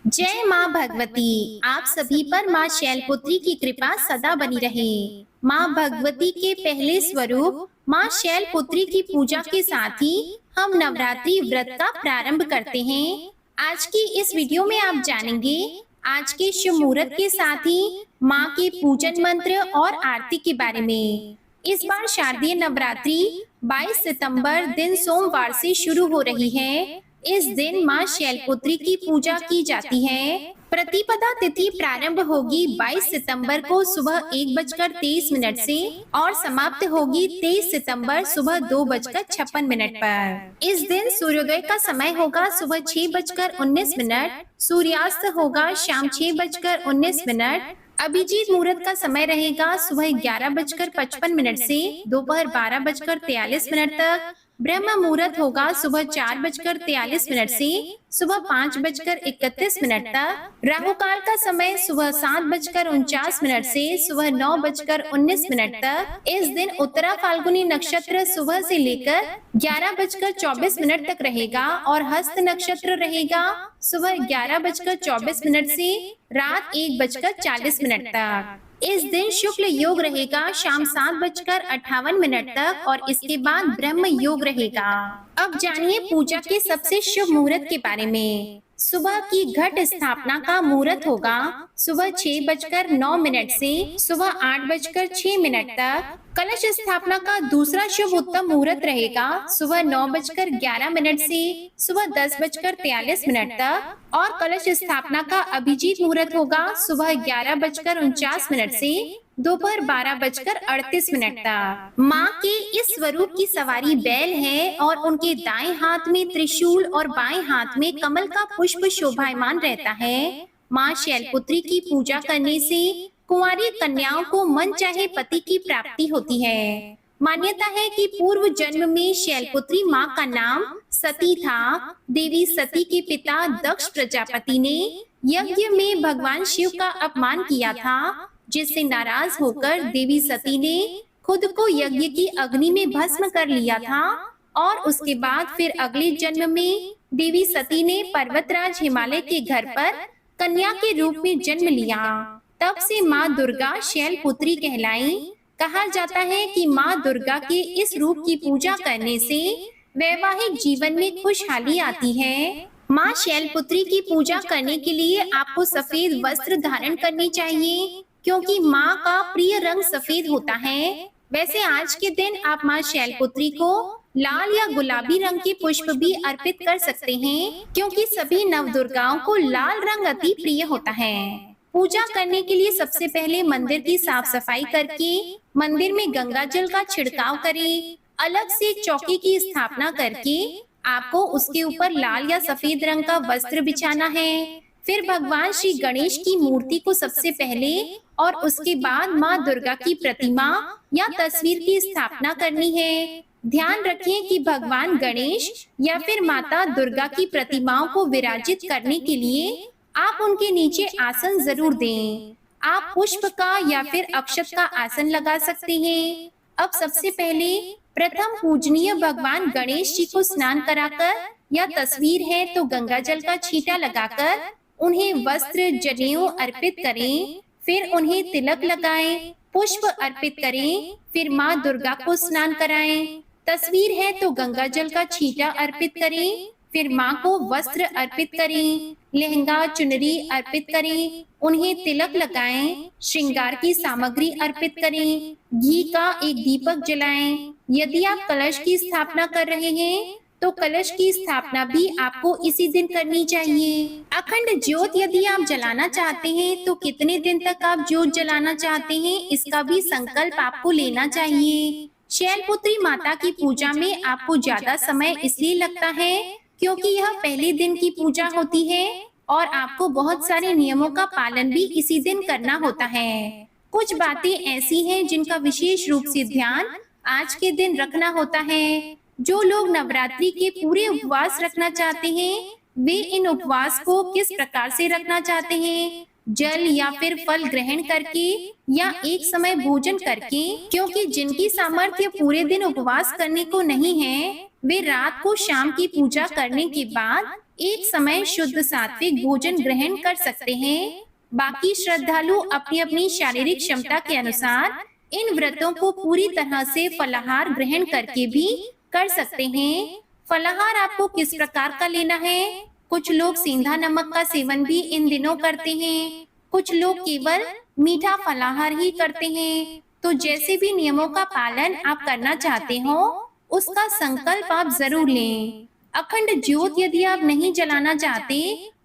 जय माँ भगवती। आप सभी पर माँ शैलपुत्री की कृपा सदा बनी रहे। माँ भगवती के पहले स्वरूप माँ शैलपुत्री की पूजा के साथ ही हम नवरात्रि व्रत का प्रारंभ करते हैं। आज की इस वीडियो में आप जानेंगे आज के शुभ मुहूर्त के साथ ही माँ के पूजन मंत्र और आरती के बारे में। इस बार शारदीय नवरात्रि 22 सितंबर दिन सोमवार से शुरू हो रही है। इस दिन माँ शैलपुत्री की पूजा की जाती है। प्रतिपदा तिथि प्रारंभ होगी 22 सितंबर को सुबह 1:23 से और समाप्त होगी 23 सितंबर सुबह 2:56 पर। इस दिन सूर्योदय का समय होगा सुबह 6:19, सूर्यास्त होगा शाम 6:19। अभिजीत मुहूर्त का समय रहेगा सुबह 11:55 से दोपहर 12:43 तक। ब्रह्म मुहूर्त होगा सुबह 4:43 से सुबह 5:31 तक। राहु काल का समय सुबह 7:49 से सुबह 9:19 तक। इस दिन उत्तरा फाल्गुनी नक्षत्र सुबह से लेकर 11:24 तक रहेगा और हस्त नक्षत्र रहेगा सुबह 11:24 से रात 1:40 तक। इस दिन शुक्ल योग रहेगा शाम 7:58 तक और इसके बाद ब्रह्म योग रहेगा। अब जानिए पूजा के सबसे शुभ मुहूर्त के बारे में। सुबह की घट स्थापना का मुहूर्त होगा सुबह 6:09 से सुबह 8:06 तक। कलश स्थापना का दूसरा शुभ उत्तम मुहूर्त रहेगा सुबह 9:11 से सुबह 10:43 तक और कलश स्थापना का अभिजीत मुहूर्त होगा सुबह 11:49 से दोपहर 12:38 तक। माँ के इस स्वरूप की सवारी बैल है और उनके दाएं हाथ में त्रिशूल और बाएं हाथ में कमल का पुष्प शोभायमान रहता है। माँ शैलपुत्री की पूजा करने से कुंवारी कन्याओं को मन चाहे पति की प्राप्ति होती है। मान्यता है कि पूर्व जन्म में शैलपुत्री माँ का नाम सती था। देवी सती के पिता दक्ष प्रजापति ने यज्ञ में भगवान शिव का अपमान किया था, जिससे नाराज होकर देवी सती ने खुद को यज्ञ की अग्नि में भस्म कर लिया था और उसके बाद फिर अगले जन्म में देवी सती ने पर्वतराज हिमालय के घर पर कन्या के रूप में जन्म लिया। तब से माँ दुर्गा शैलपुत्री कहलाई। कहा जाता है कि माँ दुर्गा के इस रूप की पूजा करने से वैवाहिक जीवन में खुशहाली आती है। माँ शैलपुत्री की पूजा करने के लिए आपको सफेद वस्त्र धारण करनी चाहिए, क्योंकि माँ का प्रिय रंग सफेद होता है। वैसे आज के दिन आप माँ शैलपुत्री को लाल या गुलाबी रंग के पुष्प भी अर्पित कर सकते हैं, क्योंकि सभी नवदुर्गाओं को लाल रंग अति प्रिय होता है। पूजा करने के लिए सबसे पहले मंदिर की साफ सफाई करके मंदिर में गंगा जल का छिड़काव करें। अलग से चौकी की स्थापना करके आपको उसके ऊपर लाल या सफेद रंग का वस्त्र बिछाना है। फिर भगवान श्री गणेश की मूर्ति को सबसे पहले और उसके बाद माँ दुर्गा की प्रतिमा या तस्वीर की स्थापना करनी है। ध्यान रखें कि भगवान गणेश या फिर माता दुर्गा की प्रतिमाओं को विराजित करने के लिए आप उनके नीचे आसन जरूर दें। आप पुष्प का या फिर अक्षत का आसन लगा सकते हैं। अब सबसे पहले प्रथम पूजनीय भगवान गणेश जी को स्नान कराकर या तस्वीर है तो गंगा जल का छींटा लगाकर उन्हें वस्त्र जनेऊ अर्पित करें। फिर उन्हें तिलक लगाएं, पुष्प अर्पित करें। फिर माँ दुर्गा को स्नान कराएं। तस्वीर है तो गंगा जल का छींटा अर्पित करें। फिर माँ को वस्त्र अर्पित करें, लहंगा चुनरी अर्पित करें, उन्हें तिलक लगाएं, श्रृंगार की सामग्री अर्पित करें, घी का एक दीपक जलाएं। यदि आप कलश की स्थापना कर रहे हैं तो कलश की स्थापना भी आपको इसी दिन करनी चाहिए। अखंड ज्योत यदि आप जलाना चाहते हैं तो कितने दिन तक आप ज्योत जलाना चाहते हैं, इसका भी संकल्प आपको लेना चाहिए। शैलपुत्री माता की पूजा में आपको ज्यादा समय इसलिए लगता है क्योंकि यह पहले दिन की पूजा होती है और आपको बहुत सारे नियमों का पालन भी इसी दिन करना होता है। कुछ बातें ऐसी हैं जिनका विशेष रूप से ध्यान आज के दिन रखना होता है। जो लोग नवरात्रि के पूरे उपवास रखना चाहते हैं वे इन उपवास को किस प्रकार से रखना चाहते हैं, जल या फिर फल ग्रहण करके या एक समय भोजन करके, क्योंकि जिनकी सामर्थ्य पूरे दिन उपवास करने को नहीं है वे रात को शाम की पूजा करने के बाद एक समय शुद्ध सात्विक भोजन ग्रहण कर सकते हैं। बाकी श्रद्धालु अपनी अपनी शारीरिक क्षमता के अनुसार इन व्रतों को पूरी तरह से फलाहार ग्रहण करके भी कर सकते हैं। फलाहार आपको किस प्रकार का लेना है? कुछ लोग सेंधा नमक का सेवन भी इन दिनों करते हैं, कुछ लोग केवल मीठा फलाहार ही करते हैं। तो जैसे भी नियमों का पालन आप करना चाहते हो, उसका संकल्प आप जरूर लें। अखंड ज्योत यदि आप नहीं जलाना चाहते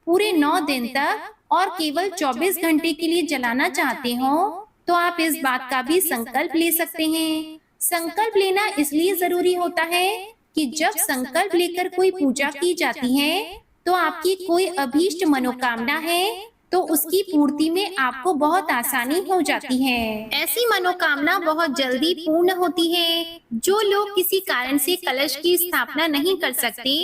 पूरे 9 दिन तक और केवल 24 घंटे के लिए जलाना चाहते हो, तो आप इस बात का भी संकल्प ले सकते हैं। संकल्प लेना इसलिए जरूरी होता है कि जब संकल्प लेकर कोई पूजा की जाती है, तो आपकी कोई अभीष्ट मनोकामना है तो उसकी पूर्ति में आपको बहुत आसानी हो जाती है। ऐसी मनोकामना बहुत जल्दी पूर्ण होती है। जो लोग किसी कारण से कलश की स्थापना नहीं कर सकते,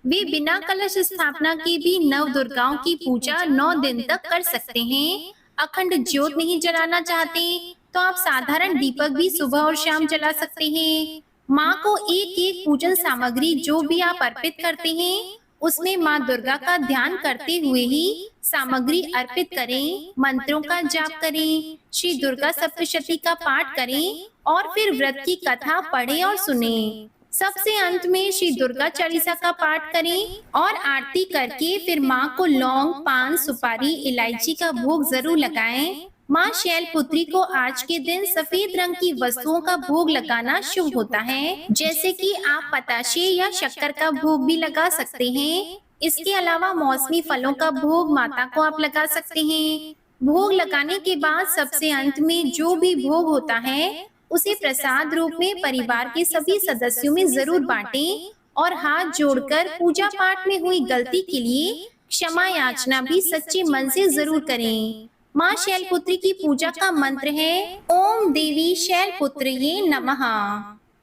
वे बिना कलश स्थापना के भी नव दुर्गाओं की पूजा 9 दिन तक कर सकते हैं। अखंड ज्योत नहीं जलाना चाहते तो आप साधारण दीपक भी सुबह और शाम जला सकते हैं। माँ को एक एक पूजन सामग्री जो भी आप अर्पित करते हैं, उसमें माँ दुर्गा का ध्यान करते हुए ही सामग्री अर्पित करें, मंत्रों का जाप करें, श्री दुर्गा सप्तशती का पाठ करें और फिर व्रत की कथा पढ़ें और सुनें। सबसे अंत में श्री दुर्गा चालीसा का पाठ करें और आरती करके फिर माँ को लौंग, पान, सुपारी, इलायची का भोग जरूर लगाएं। माँ शैलपुत्री को आज के दिन सफेद रंग की वस्तुओं का भोग लगाना शुभ होता है, जैसे कि आप पताशे या शक्कर का भोग भी लगा सकते हैं। इसके अलावा मौसमी फलों का भोग माता को आप लगा सकते हैं। भोग लगाने के बाद सबसे अंत में जो भी भोग होता है, उसे प्रसाद रूप में परिवार के सभी सदस्यों में जरूर बांटें और हाथ जोड़कर पूजा पाठ में हुई गलती के लिए क्षमा याचना भी सच्चे मन से जरूर करें। माँ शैलपुत्री की पूजा का मंत्र है ओम देवी शैलपुत्रये नमः।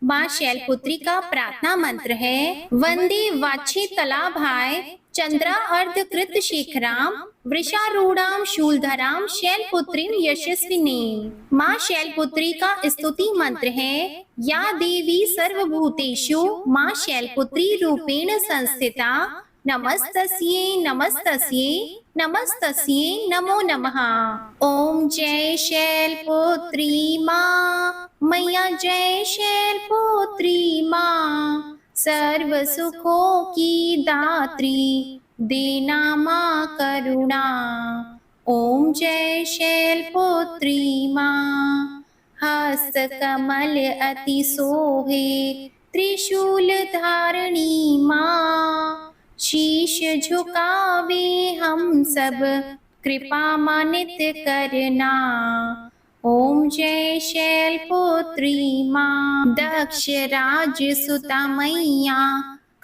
माँ शैलपुत्री का प्रार्थना मंत्र है वंदे वाच्छे तलाभाय चंद्रा अर्धकृत शेखराम वृषारूढ़ाम शूलधराम शैलपुत्रीम यशस्विनी। माँ शैलपुत्री का स्तुति मंत्र है या देवी सर्वभूतेषु माँ शैलपुत्री रूपेण संस्थिता नमस्तस्यै नमस्तस्यै नमस्तस्यै नमो नमः। ओम जय शैलपुत्री माँ, मैया जय शैलपुत्री माँ, सर्व सुखों की दात्री देना माँ करुणा। ओम जय शैलपुत्री माँ, हस्त कमल अति सोहे त्रिशूल धारणी माँ, शीश झुकावे हम सब कृपा मानित करना। ओम जय शैलपुत्री माँ, दक्ष राज सुता मैया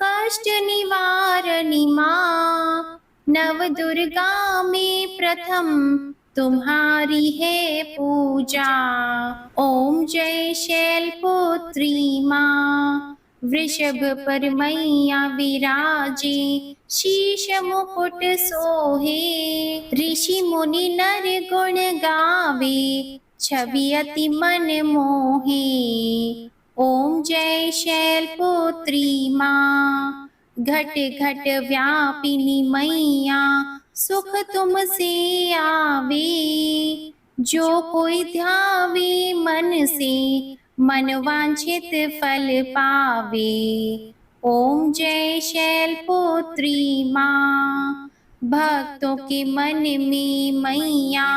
कष्ट निवारणी माँ, नव दुर्गा में प्रथम तुम्हारी है पूजा। ओम जय शैलपुत्री माँ, वृषभ पर मैया विराजे शीश मुकुट सोहे, ऋषि मुनि नर गुण गावे छवि अति मन मोहे। ओम जय शैलपुत्री माँ, घट घट व्यापिनी मैया सुख तुमसे आवे, जो कोई ध्यावे मन से मन वांछित फल पावे। ओम जय शैलपुत्री माँ, भक्तों के मन में मैया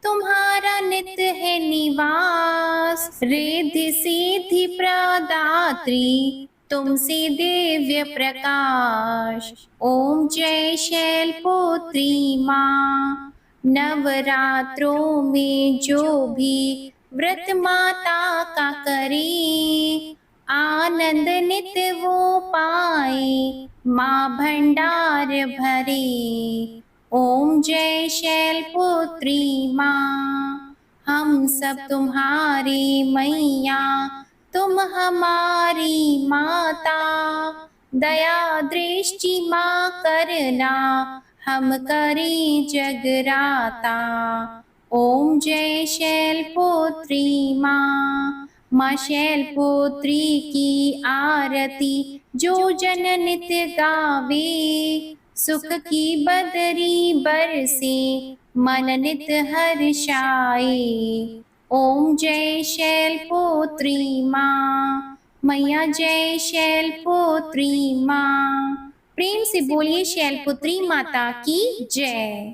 तुम्हारा नित्य है निवास, रिद्धि सिद्धि प्रदात्री तुमसे दिव्य प्रकाश। ओम जय शैलपुत्री माँ, नवरात्रों में जो भी व्रत माता का करे, आनंद नित्य वो पाए माँ भंडार भरे। ओम जय शैलपुत्री माँ, हम सब तुम्हारी मैया तुम हमारी माता, दया दृष्टि माँ करना हम करें जगराता। ओम जय शैलपुत्री माँ, माँ शैलपुत्री की आरती जो जन नित गावे, सुख की बदरी बरसे, मन नित हर्षाए। ओम जय शैलपुत्री माँ, मैया जय शैलपुत्री माँ। प्रेम से बोलिए शैलपुत्री माता की जय।